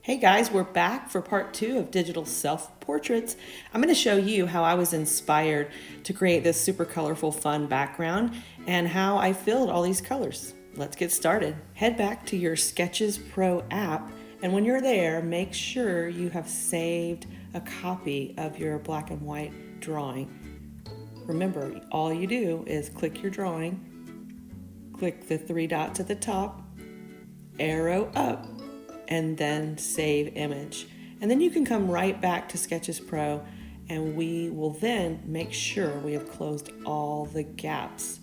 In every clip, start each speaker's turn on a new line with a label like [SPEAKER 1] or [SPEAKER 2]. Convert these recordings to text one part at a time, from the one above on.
[SPEAKER 1] Hey guys, we're back for part 2 of digital self-portraits. I'm going to show you how I was inspired to create this super colorful, fun background and how I filled all these colors. Let's get started. Head back to your Sketches Pro app, and when you're there, make sure you have saved a copy of your black and white drawing. Remember, all you do is click your drawing, click the 3 dots at the top, arrow up, and then save image. And then you can come right back to Sketches Pro, and we will then make sure we have closed all the gaps.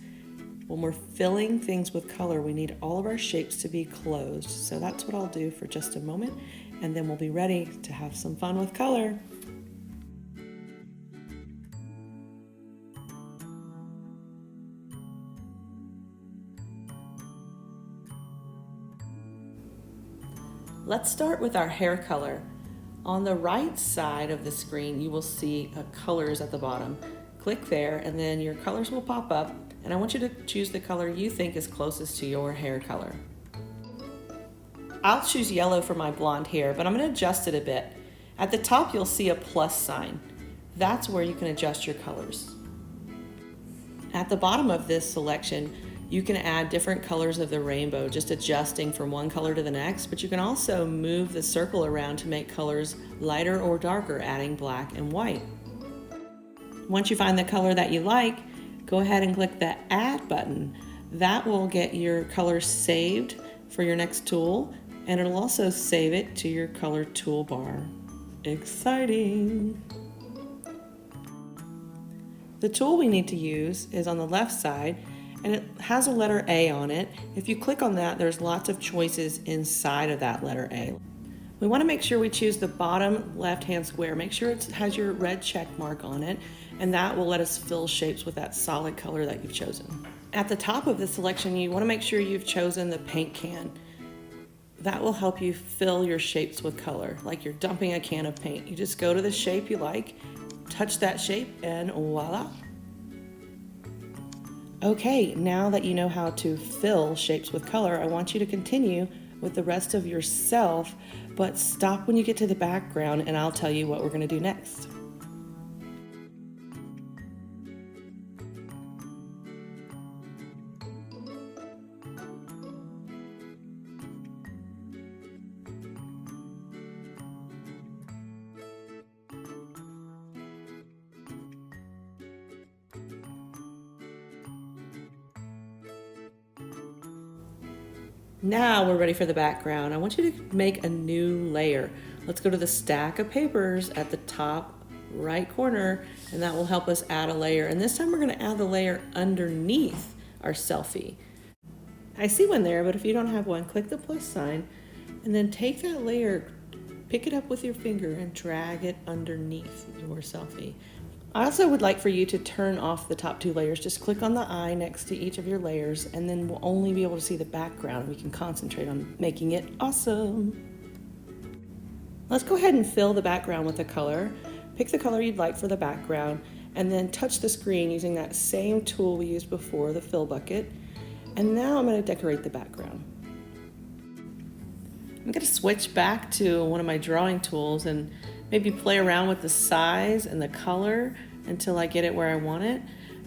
[SPEAKER 1] When we're filling things with color, we need all of our shapes to be closed. So that's what I'll do for just a moment, and then we'll be ready to have some fun with color. Let's start with our hair color. On the right side of the screen, you will see colors at the bottom. Click there, and then your colors will pop up, and I want you to choose the color you think is closest to your hair color. I'll choose yellow for my blonde hair, but I'm going to adjust it a bit. At the top, you'll see a plus sign. That's where you can adjust your colors. At the bottom of this selection, you can add different colors of the rainbow, just adjusting from one color to the next, but you can also move the circle around to make colors lighter or darker, adding black and white. Once you find the color that you like, go ahead and click the Add button. That will get your color saved for your next tool, and it'll also save it to your color toolbar. Exciting! The tool we need to use is on the left side, and it has a letter A on it. If you click on that, there's lots of choices inside of that letter A. We want to make sure we choose the bottom left-hand square. Make sure it has your red check mark on it, and that will let us fill shapes with that solid color that you've chosen. At the top of the selection, you want to make sure you've chosen the paint can. That will help you fill your shapes with color, like you're dumping a can of paint. You just go to the shape you like, touch that shape, and voila. Okay, now that you know how to fill shapes with color, I want you to continue with the rest of yourself, but stop when you get to the background and I'll tell you what we're going to do next. Now we're ready for the background. I want you to make a new layer. Let's go to the stack of papers at the top right corner, and that will help us add a layer. And this time we're going to add the layer underneath our selfie. I see one there, but if you don't have one, click the plus sign and then take that layer, pick it up with your finger and drag it underneath your selfie. I also would like for you to turn off the top 2 layers. Just click on the eye next to each of your layers, and then we'll only be able to see the background. We can concentrate on making it awesome. Let's go ahead and fill the background with a color. Pick the color you'd like for the background, and then touch the screen using that same tool we used before, the fill bucket. And now I'm going to decorate the background. I'm going to switch back to one of my drawing tools and maybe play around with the size and the color until I get it where I want it.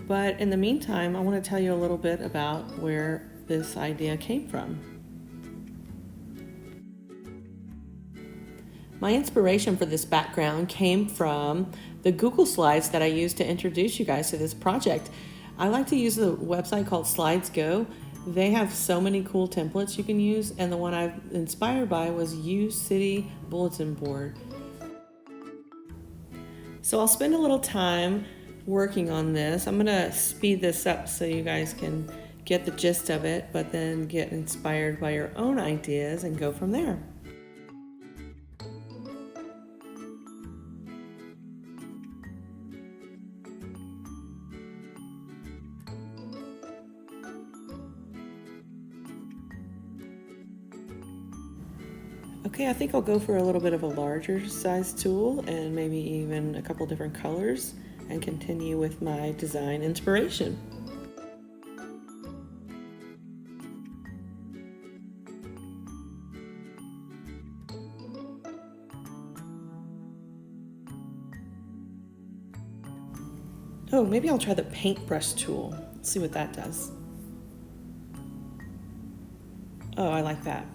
[SPEAKER 1] But in the meantime, I want to tell you a little bit about where this idea came from. My inspiration for this background came from the Google Slides that I used to introduce you guys to this project. I like to use the website called Slides Go. They have so many cool templates you can use, and the one I'm inspired by was U City Bulletin Board. So I'll spend a little time working on this. I'm gonna speed this up so you guys can get the gist of it, but then get inspired by your own ideas and go from there. Okay, I think I'll go for a little bit of a larger size tool and maybe even a couple different colors and continue with my design inspiration. Oh, maybe I'll try the paintbrush tool. Let's see what that does. Oh, I like that.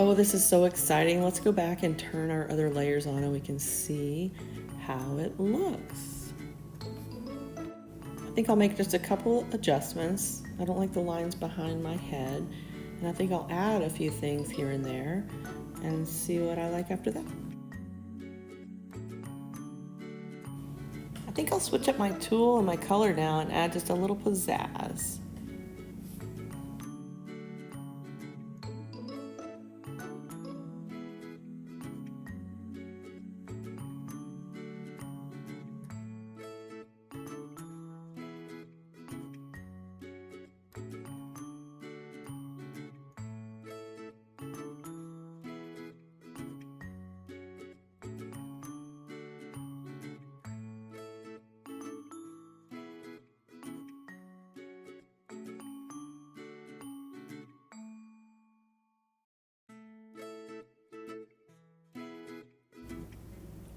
[SPEAKER 1] Oh, this is so exciting. Let's go back and turn our other layers on and we can see how it looks. I think I'll make just a couple adjustments. I don't like the lines behind my head. And I think I'll add a few things here and there and see what I like after that. I think I'll switch up my tool and my color now and add just a little pizzazz.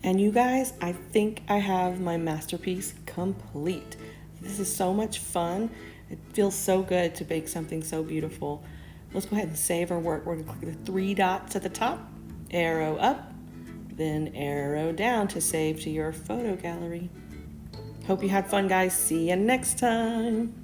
[SPEAKER 1] And you guys, I think I have my masterpiece complete. This is so much fun. It feels so good to bake something so beautiful. Let's go ahead and save our work. We're gonna click the three dots at the top, arrow up, then arrow down to save to your photo gallery. Hope you had fun, guys. See you next time.